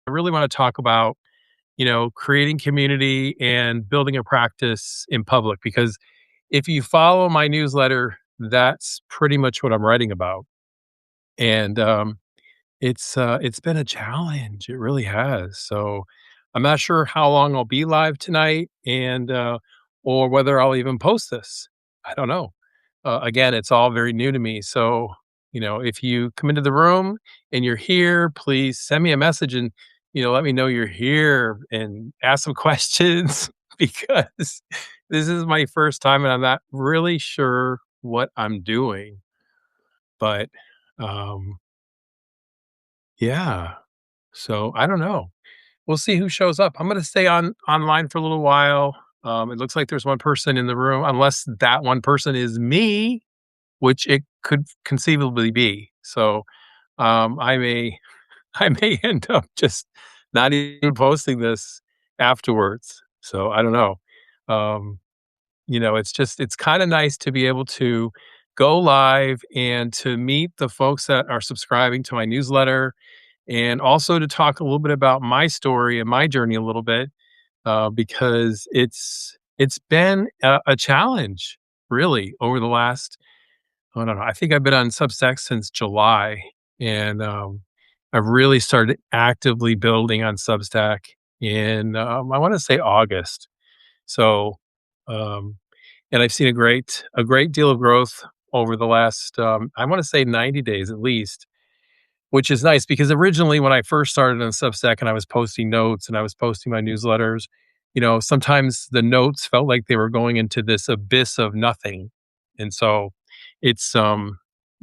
I really want to talk about, creating community and building a practice in public because if you follow my newsletter, that's pretty much what I'm writing about. And it's been a challenge. It really has. So I'm not sure how long I'll be live tonight and or whether I'll even post this. I don't know. Again, it's all very new to me. So, if you come into the room and you're here, please send me a message and, let me know you're here and ask some questions because this is my first time and I'm not really sure what I'm doing. But um, yeah, so I don't know. We'll see who shows up. I'm going to stay online for a little while. It looks like there's one person in the room, unless that one person is me, which it could conceivably be. So, I may I may end up just not even posting this afterwards. So, I don't know. Um, it's kinda nice to be able to go live and to meet the folks that are subscribing to my newsletter, and also to talk a little bit about my story and my journey a little bit, because it's been a challenge, really, over the last I don't know. I think I've been on Substack since July, and I've really started actively building on Substack in I want to say August. So, um, and I've seen a great deal of growth over the last I want to say 90 days at least, which is nice because originally when I first started on Substack and I was posting notes and I was posting my newsletters, sometimes the notes felt like they were going into this abyss of nothing. And so it's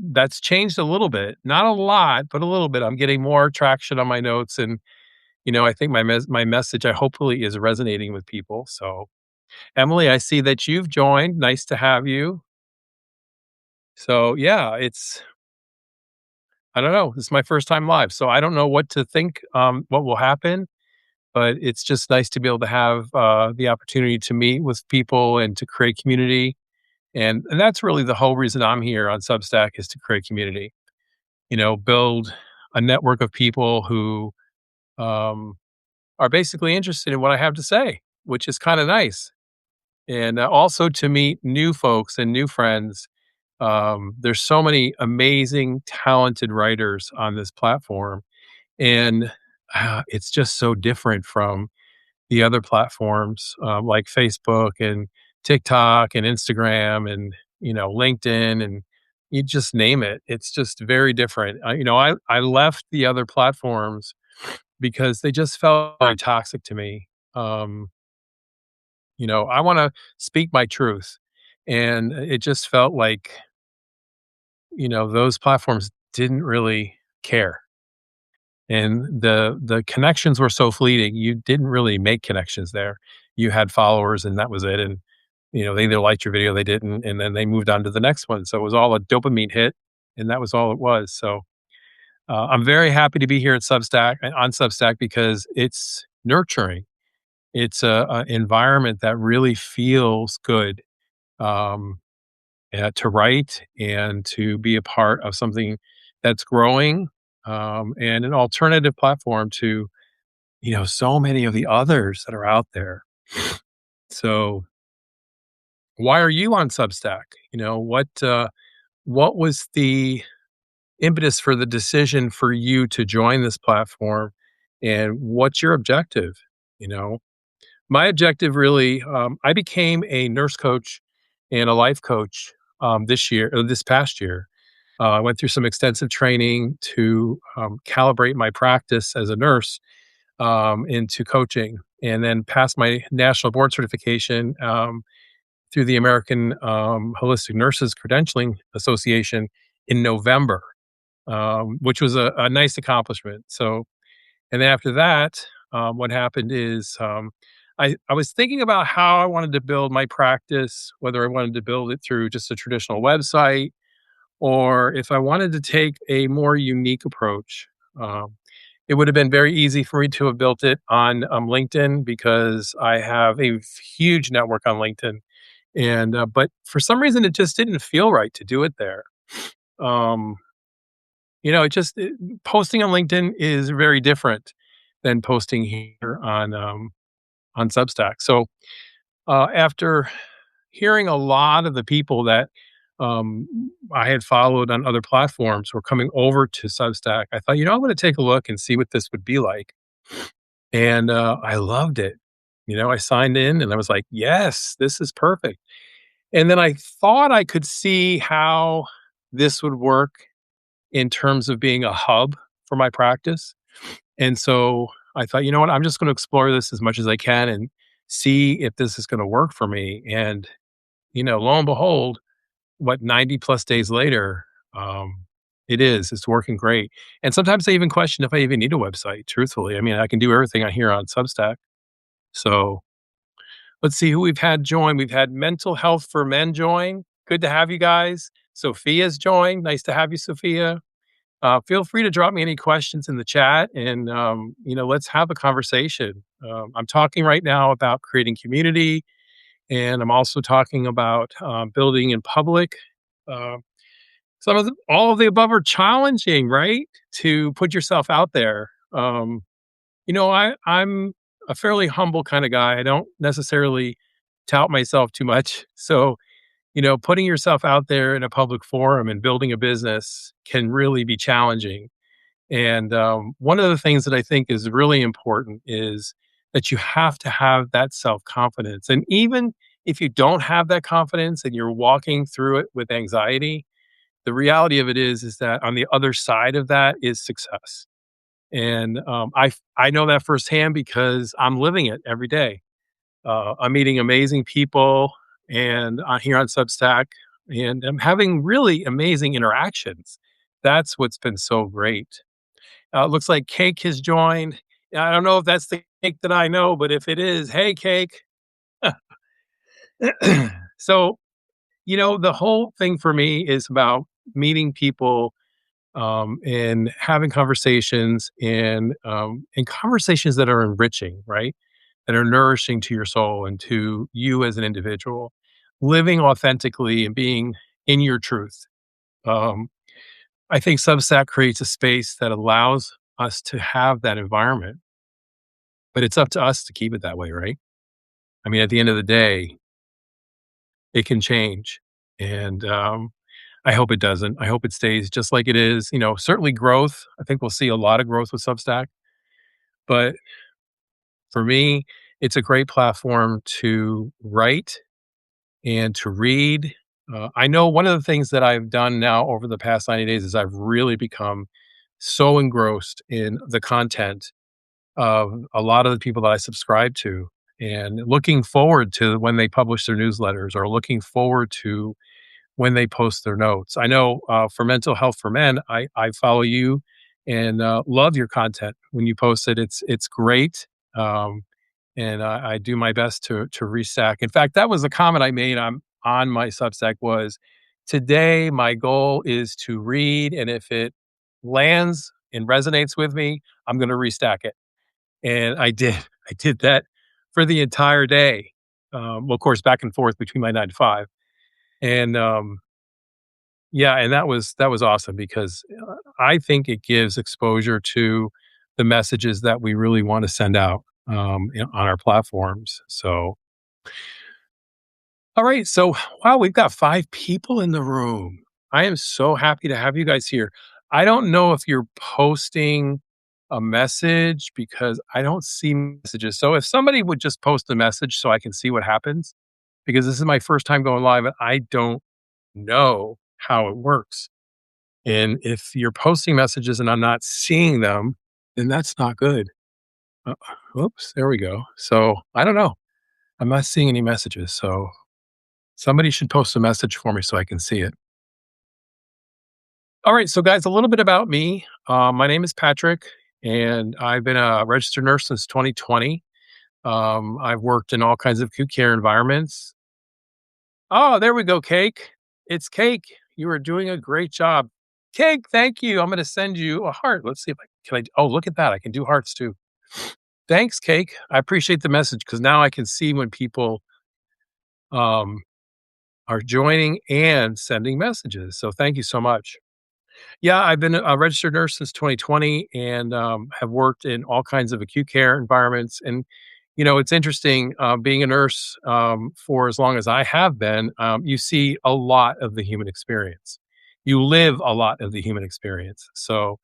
that's changed a little bit. Not a lot, but a little bit. I'm getting more traction on my notes and I think my message I hopefully is resonating with people. So, Emily, I see that you've joined. Nice to have you. So, yeah, it's I don't know. This is my first time live, so I don't know what to think, what will happen, but it's just nice to be able to have, the opportunity to meet with people and to create community, and that's really the whole reason I'm here on Substack is to create community, build a network of people who, um, are basically interested in what I have to say, which is kinda nice, and, also to meet new folks and new friends. There's so many amazing, talented writers on this platform, and it's just so different from the other platforms like Facebook and TikTok and Instagram and LinkedIn and you just name it. It's just very different. I left the other platforms because they just felt very toxic to me. Um, I want to speak my truth, and it just felt like those platforms didn't really care. And the connections were so fleeting, you didn't really make connections there. You had followers and that was it, and, they either liked your video, they didn't, and then they moved on to the next one, so it was all a dopamine hit, and that was all it was, so, I'm very happy to be here at Substack on Substack because it's nurturing. It's a environment that really feels good, um, to write and to be a part of something that's growing, and an alternative platform to so many of the others that are out there. So, why are you on Substack? What was the impetus for the decision for you to join this platform, and what's your objective? You know, my objective really, I became a nurse coach and a life coach this past year. I went through some extensive training to calibrate my practice as a nurse into coaching, and then passed my national board certification through the American Holistic Nurses Credentialing Association in November, which was a nice accomplishment. So, and then after that, what happened is I was thinking about how I wanted to build my practice, whether I wanted to build it through just a traditional website or if I wanted to take a more unique approach. Um, it would have been very easy for me to have built it on LinkedIn because I have a huge network on LinkedIn, and but for some reason it just didn't feel right to do it there. Um, posting on LinkedIn is very different. than posting here on Substack. So, after hearing a lot of the people that I had followed on other platforms were coming over to Substack, I thought, I'm going to take a look and see what this would be like. And I loved it. I signed in and I was like, yes, this is perfect. And then I thought I could see how this would work in terms of being a hub for my practice. And so I thought, you know what, I'm just going to explore this as much as I can and see if this is going to work for me. And, lo and behold, 90 plus days later, um, it's working great. And sometimes I even question if I even need a website, truthfully. I mean, I can do everything I hear on Substack. So let's see who we've had join. We've had Mental Health for Men join. Good to have you guys. Sophia's joined. Nice to have you, Sophia. Feel free to drop me any questions in the chat and, let's have a conversation. I'm talking right now about creating community, and I'm also talking about building in public. Uh, all of the above are challenging, right? To put yourself out there. I'm a fairly humble kind of guy. I don't necessarily tout myself too much. So, putting yourself out there in a public forum and building a business can really be challenging. And one of the things that I think is really important is that you have to have that self confidence. And even if you don't have that confidence and you're walking through it with anxiety, the reality of it is that on the other side of that is success. And I know that firsthand because I'm living it every day. I'm meeting amazing people and here on Substack, and I'm having really amazing interactions. That's what's been so great. Looks like Cake has joined. I don't know if that's the Cake that I know, but if it is, hey, Cake. So, the whole thing for me is about meeting people and having conversations and conversations that are enriching, right? That are nourishing to your soul and to you as an individual, living authentically and being in your truth. Um, I think Substack creates a space that allows us to have that environment, but it's up to us to keep it that way, right? I mean, at the end of the day, it can change. And I hope it doesn't. I hope it stays just like it is. Certainly growth. I think we'll see a lot of growth with Substack. But for me, it's a great platform to write and to read. I know one of the things that I've done now over the past 90 days is I've really become so engrossed in the content of a lot of the people that I subscribe to and looking forward to when they publish their newsletters or looking forward to when they post their notes. I know for Mental Health for Men, I follow you and love your content when you post it. It's great. Um, and I do my best to restack. In fact, that was a comment I made on my Substack was today my goal is to read, and if it lands and resonates with me, I'm going to restack it. And I did. I did that for the entire day. Well, of course, back and forth between my 9 to 5, and yeah, and that was awesome because I think it gives exposure to the messages that we really want to send out on our platforms. So, all right. So, wow, we've got 5 people in the room. I am so happy to have you guys here. I don't know if you're posting a message because I don't see messages. So, if somebody would just post a message so I can see what happens, because this is my first time going live and I don't know how it works. And if you're posting messages and I'm not seeing them, then that's not good. Uh, Oops, there we go. So I don't know. I'm not seeing any messages. So somebody should post a message for me so I can see it. All right. So, guys, a little bit about me. My name is Patrick, and I've been a registered nurse since 2020. I've worked in all kinds of acute care environments. Oh, there we go, Cake. It's Cake. You are doing a great job. Cake, thank you. I'm going to send you a heart. Let's see if I can. Oh, look at that. I can do hearts too. Thanks, Cake. I appreciate the message because now I can see when people um, are joining and sending messages. So thank you so much. Yeah, I've been a registered nurse since 2020 and have worked in all kinds of acute care environments. And, it's interesting being a nurse for as long as I have been, you see a lot of the human experience. You live a lot of the human experience. So,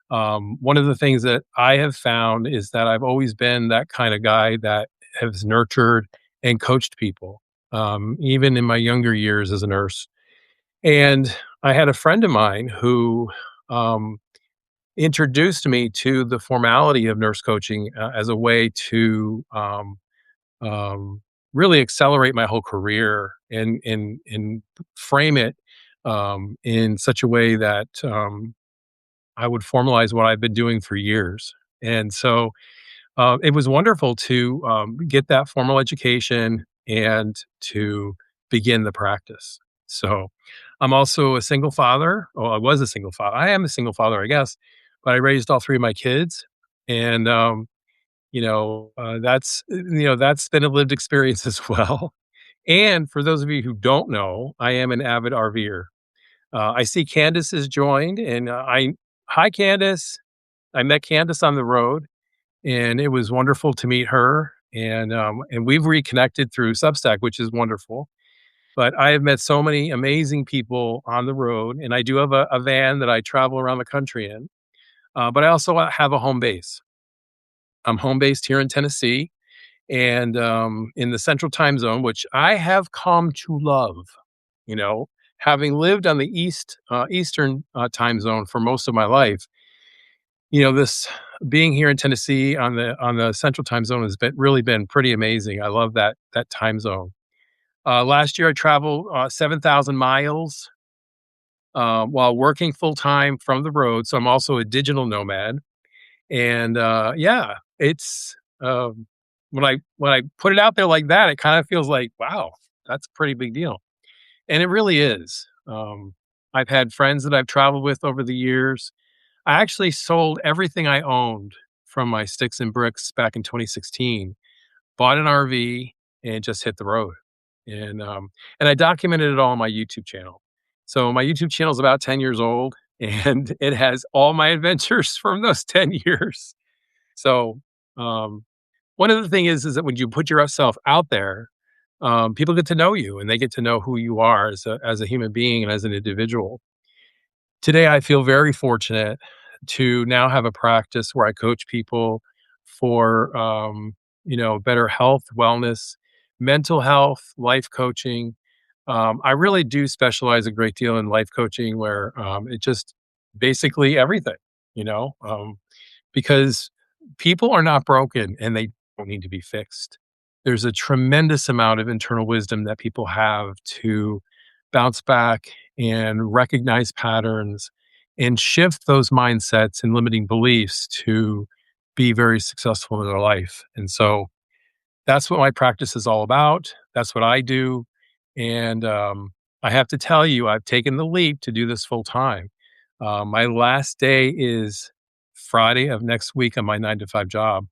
one of the things that I have found is that I've always been that kind of guy that has nurtured and coached people, even in my younger years as a nurse. And I had a friend of mine who um, introduced me to the formality of nurse coaching as a way to um, really accelerate my whole career and frame it in such a way that I would formalize what I've been doing for years. And so it was wonderful to get that formal education and to begin the practice. So I'm also a single father. Oh, I was a single father. I am a single father, I guess, but I raised all three of my kids. And, that's been a lived experience as well. And for those of you who don't know, I am an avid RVer. I see Candace has joined, and hi, Candace. I met Candace on the road and it was wonderful to meet her. And we've reconnected through Substack, which is wonderful. But I have met so many amazing people on the road, and I do have a van that I travel around the country in. But I also have a home base. I'm home based here in Tennessee, and in the Central Time Zone, which I have come to love. You know, having lived on the Eastern Time Zone for most of my life, this being here in Tennessee on the Central Time Zone has been pretty amazing. I love that time zone. Last year, I traveled 7,000 miles while working full time from the road. So I'm also a digital nomad, and yeah, it's when I put it out there like that, it kind of feels like wow, that's a pretty big deal, and it really is. I've had friends that I've traveled with over the years. I actually sold everything I owned from my sticks and bricks back in 2016, bought an RV, and just hit the road. And and I documented it all on my YouTube channel. So my YouTube channel is about 10 years old, and it has all my adventures from those 10 years. So um, one of the thing is that when you put yourself out there, people get to know you and they get to know who you are as a human being and as an individual. Today, I feel very fortunate to now have a practice where I coach people for, better health, wellness, mental health, life coaching. I really do specialize a great deal in life coaching where it just basically everything, you know, um, because people are not broken and they don't need to be fixed. There's a tremendous amount of internal wisdom that people have to bounce back and recognize patterns and shift those mindsets and limiting beliefs to be very successful in their life. And so that's what my practice is all about. That's what I do. And I have to tell you, I've taken the leap to do this full time. My last day is Friday of next week on my 9 to 5 job,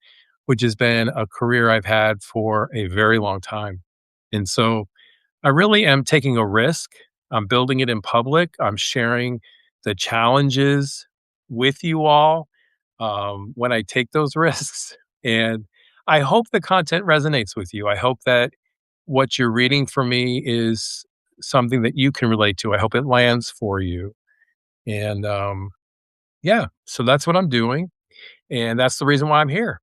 which has been a career I've had for a very long time. And so I really am taking a risk. I'm building it in public. I'm sharing the challenges with you all when I take those risks. And I hope the content resonates with you. I hope that what you're reading from me is something that you can relate to. I hope it lands for you. And yeah, so that's what I'm doing. And that's the reason why I'm here.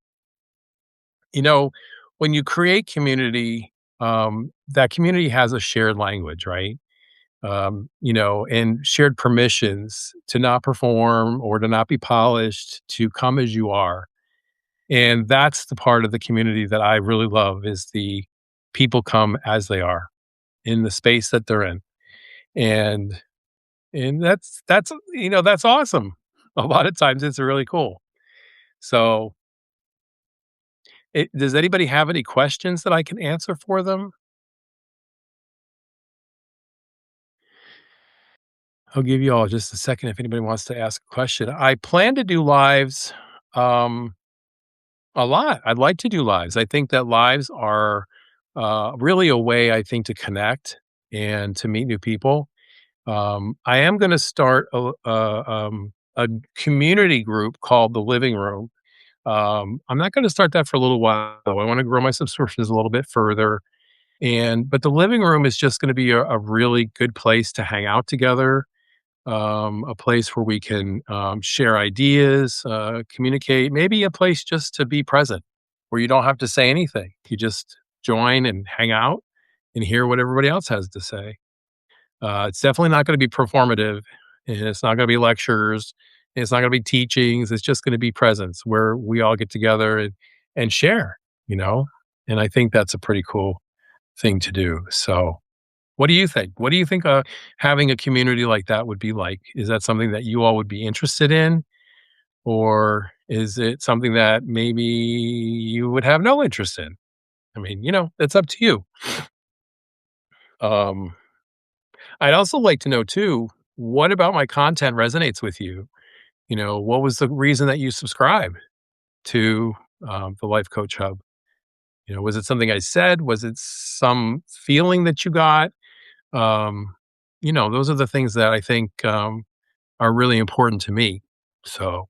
You know, when you create community, that community has a shared language, right? And shared permissions to not perform or to not be polished, to come as you are. And that's the part of the community that I really love is the people come as they are in the space that they're in. And that's awesome. A lot of times it's really cool. So does anybody have any questions that I can answer for them? I'll give you all just a second if anybody wants to ask a question. I plan to do lives um, a lot. I'd like to do lives. I think that lives are really a way, I think, to connect and to meet new people. I am gonna start a community group called The Living Room. I'm not gonna start that for a little while, though. I wanna grow my subscriptions a little bit further, but the living room is just gonna be a really good place to hang out together, a place where we can, share ideas, communicate, maybe a place just to be present, where you don't have to say anything. You just join and hang out and hear what everybody else has to say. It's definitely not gonna be performative, and it's not gonna be lectures, and it's not gonna be teachings, it's just gonna be presence where we all get together and share, you know? And I think that's a pretty cool thing to do. So, what do you think? What do you think, having a community like that would be like? Is that something that you all would be interested in? Or is it something that maybe you would have no interest in? I mean, it's up to you. Um, I'd also like to know too, what about my content resonates with you? What was the reason that you subscribed to, the Life Coach Hub? Was it something I said? Was it some feeling that you got? Um, those are the things that I think, are really important to me. So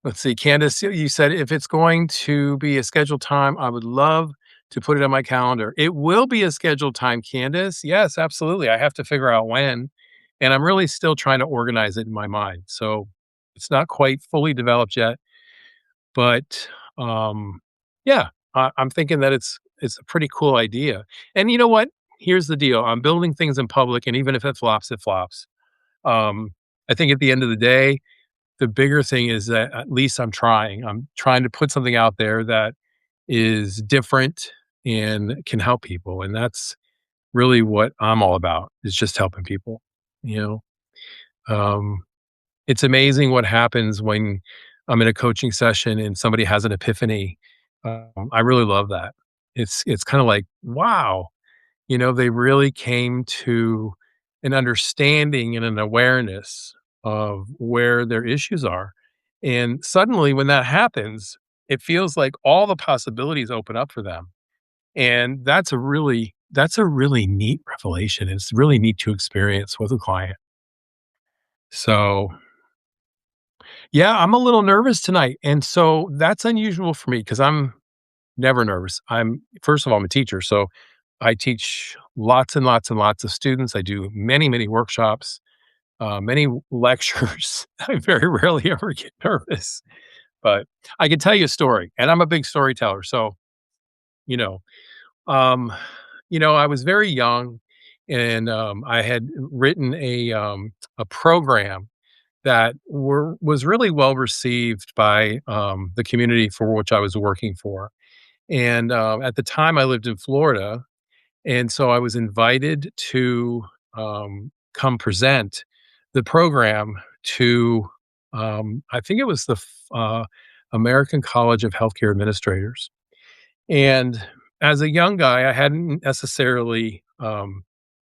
let's see, Candace, you said if it's going to be a scheduled time, I would love to put it on my calendar. It will be a scheduled time, Candace. Yes, absolutely. I have to figure out when. And I'm really still trying to organize it in my mind. So it's not quite fully developed yet. But yeah, I'm thinking that it's a pretty cool idea. And you know what? Here's the deal. I'm building things in public, and even if it flops, it flops. Um, I think at the end of the day, the bigger thing is that at least I'm trying. I'm trying to put something out there that is different and can help people. And that's really what I'm all about, is just helping people, you know? Um, it's amazing what happens when I'm in a coaching session and somebody has an epiphany. I really love that. It's kind of like, wow, they really came to an understanding and an awareness of where their issues are. And suddenly when that happens, it feels like all the possibilities open up for them. And that's a really neat revelation. It's really neat to experience with a client. So, yeah, I'm a little nervous tonight. And so that's unusual for me because I'm never nervous. First of all, I'm a teacher. So I teach lots and lots and lots of students. I do many, many workshops, many lectures. I very rarely ever get nervous, but I can tell you a story, and I'm a big storyteller. So, you know, um, I was very young, and I had written a program that was really well received by the community for which I was working for. And at the time, I lived in Florida, and so I was invited to come present the program to, I think it was the American College of Healthcare Administrators. And as a young guy, I hadn't necessarily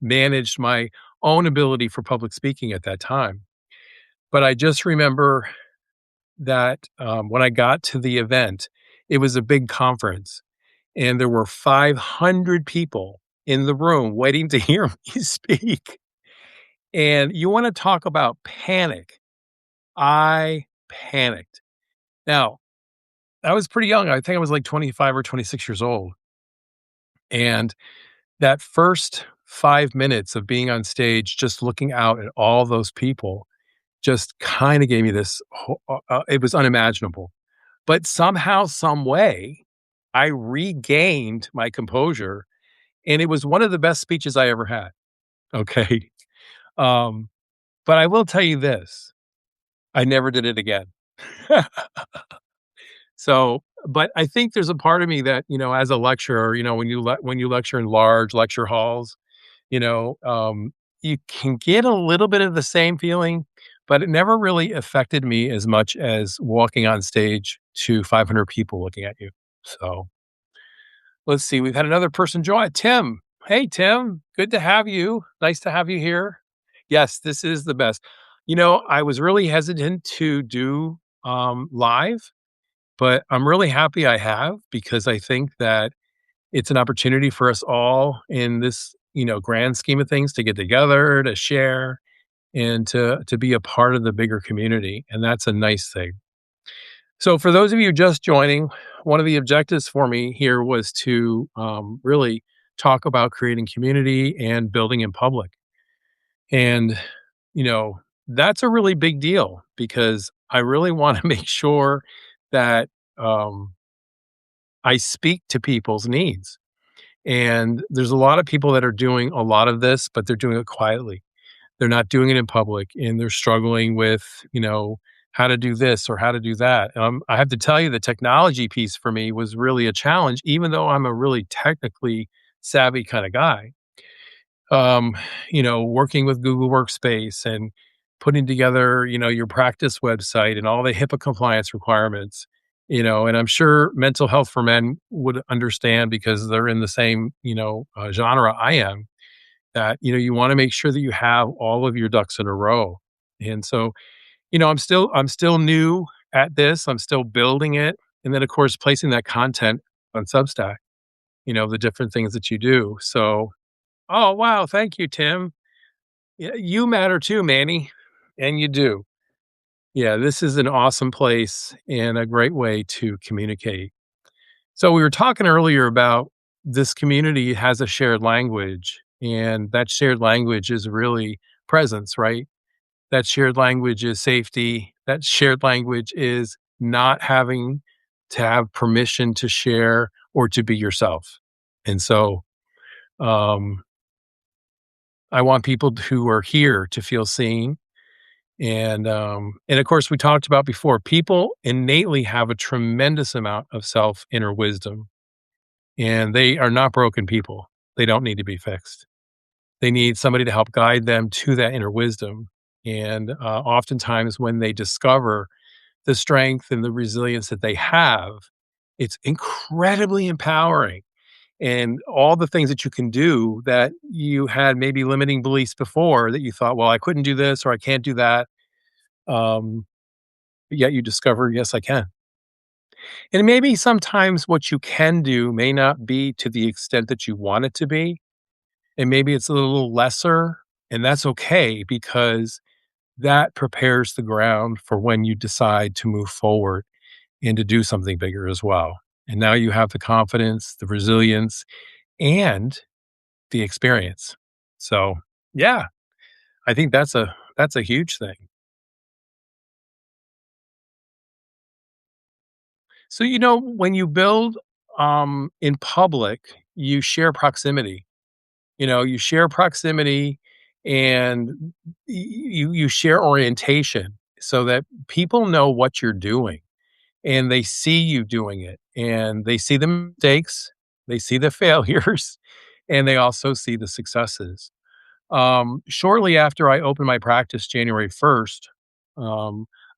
managed my own ability for public speaking at that time. But I just remember that when I got to the event, it was a big conference, and there were 500 people in the room waiting to hear me speak. And you wanna talk about panic. I panicked. Now, I was pretty young. I think I was like 25 or 26 years old. And that first 5 minutes of being on stage, just looking out at all those people, just kinda gave me this it was unimaginable. But somehow, some way, I regained my composure, and it was one of the best speeches I ever had, okay? Um, but I will tell you this, I never did it again. So, but I think there's a part of me that, as a lecturer, when you lecture in large lecture halls, you know, um, you can get a little bit of the same feeling, but it never really affected me as much as walking on stage to 500 people looking at you. So, let's see, we've had another person join. Tim. Hey, Tim. Good to have you. Nice to have you here. Yes, this is the best. I was really hesitant to do live, but I'm really happy I have because I think that it's an opportunity for us all in this grand scheme of things to get together, to share, and to be a part of the bigger community, and that's a nice thing. So for those of you just joining, one of the objectives for me here was to really talk about creating community and building in public. And, you know, that's a really big deal because I really want to make sure that um, I speak to people's needs. And there's a lot of people that are doing a lot of this, but they're doing it quietly. They're not doing it in public and they're struggling with, how to do this or how to do that. I have to tell you, the technology piece for me was really a challenge, even though I'm a really technically savvy kind of guy. um, working with Google Workspace and putting together, your practice website and all the HIPAA compliance requirements, and I'm sure mental health for men would understand because they're in the same, genre I am, that, you want to make sure that you have all of your ducks in a row. And so, I'm still new at this. I'm still building it. And then of course placing that content on Substack, the different things that you do. So, oh, wow. Thank you, Tim. Yeah, you matter too, Manny. And you do. Yeah, this is an awesome place and a great way to communicate. So, we were talking earlier about this community has a shared language, and that shared language is really presence, right? That shared language is safety. That shared language is not having to have permission to share or to be yourself. And so, um, I want people who are here to feel seen. And of course, we talked about before, people innately have a tremendous amount of self inner wisdom, and they are not broken people. They don't need to be fixed. They need somebody to help guide them to that inner wisdom. And oftentimes, when they discover the strength and the resilience that they have, it's incredibly empowering. And all the things that you can do that you had maybe limiting beliefs before that you thought, well, I couldn't do this or I can't do that. Um, but yet you discover, yes, I can. And maybe sometimes what you can do may not be to the extent that you want it to be. And maybe it's a little lesser. And that's okay because that prepares the ground for when you decide to move forward and to do something bigger as well. And now you have the confidence, the resilience, and the experience. So, yeah, I think that's a huge thing. So, when you build in public, you share proximity. You share proximity and you share orientation so that people know what you're doing and they see you doing it and they see the mistakes, they see the failures, and they also see the successes. Shortly after I opened my practice January 1st,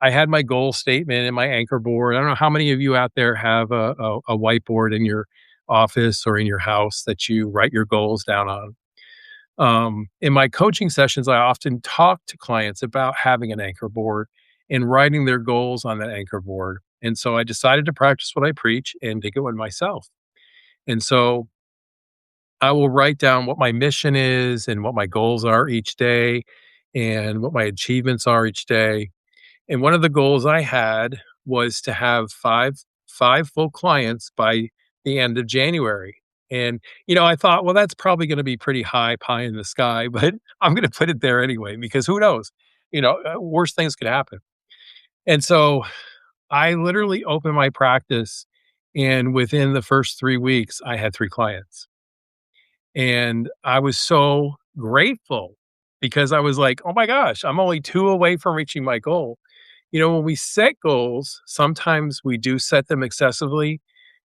I had my goal statement and my anchor board. I don't know how many of you out there have a whiteboard in your office or in your house that you write your goals down on. In my coaching sessions, I often talk to clients about having an anchor board and writing their goals on that anchor board. And so I decided to practice what I preach and take it one myself. And so I will write down what my mission is and what my goals are each day and what my achievements are each day. And one of the goals I had was to have five full clients by the end of January. And I thought, well, that's probably going to be pretty high pie in the sky, but I'm going to put it there anyway because who knows? Worse things could happen. And so I literally opened my practice, and within the first 3 weeks, I had three clients. And I was so grateful because I was like, "Oh my gosh, I'm only 2 away from reaching my goal." When we set goals, sometimes we do set them excessively,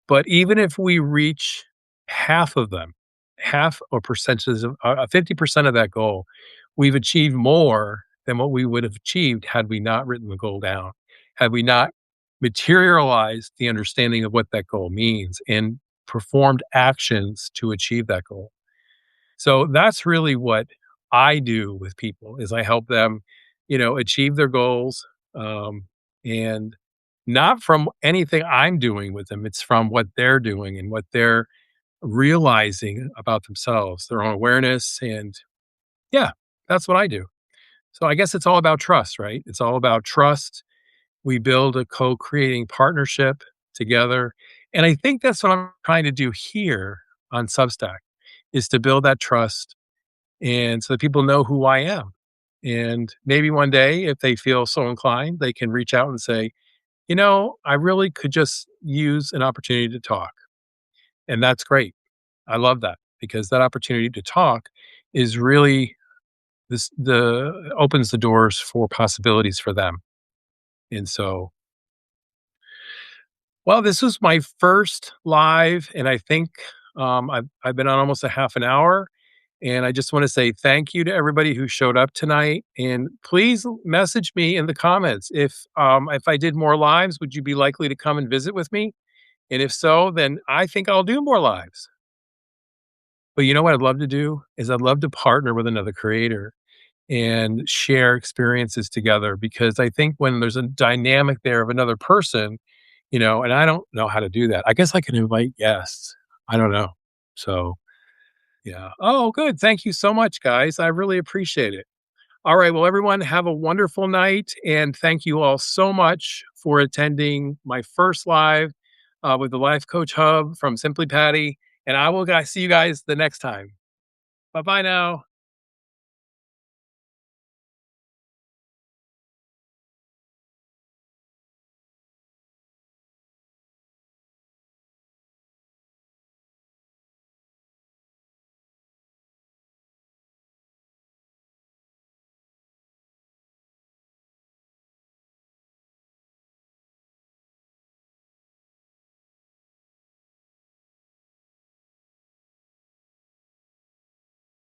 but even if we reach half of them, half or percentages of 50% of that goal, we've achieved more than what we would have achieved had we not written the goal down, had we not materialized the understanding of what that goal means and performed actions to achieve that goal. So that's really what I do with people is I help them, achieve their goals, and not from anything I'm doing with them. It's from what they're doing and what they're realizing about themselves, their own awareness. And yeah, that's what I do. So I guess it's all about trust, right? It's all about trust. We build a co creating partnership together. And I think that's what I'm trying to do here on Substack is to build that trust and so that people know who I am. And maybe one day, if they feel so inclined, they can reach out and say, I really could just use an opportunity to talk. And that's great. I love that because that opportunity to talk is really this the opens the doors for possibilities for them. And so, well, this was my first live, and I think I've been on almost a half an hour. And I just want to say thank you to everybody who showed up tonight. And please message me in the comments if I did more lives, would you be likely to come and visit with me? And if so, then I think I'll do more lives. But you know what I'd love to do is I'd love to partner with another creator and share experiences together because I think when there's a dynamic there of another person, and I don't know how to do that. I guess I can invite guests. I don't know. So, yeah. Oh, good. Thank you so much, guys. I really appreciate it. All right. Well, everyone, have a wonderful night. And thank you all so much for attending my first live with the Life Coach Hub from Simply Patty. And I will guys see you guys the next time. Bye bye now.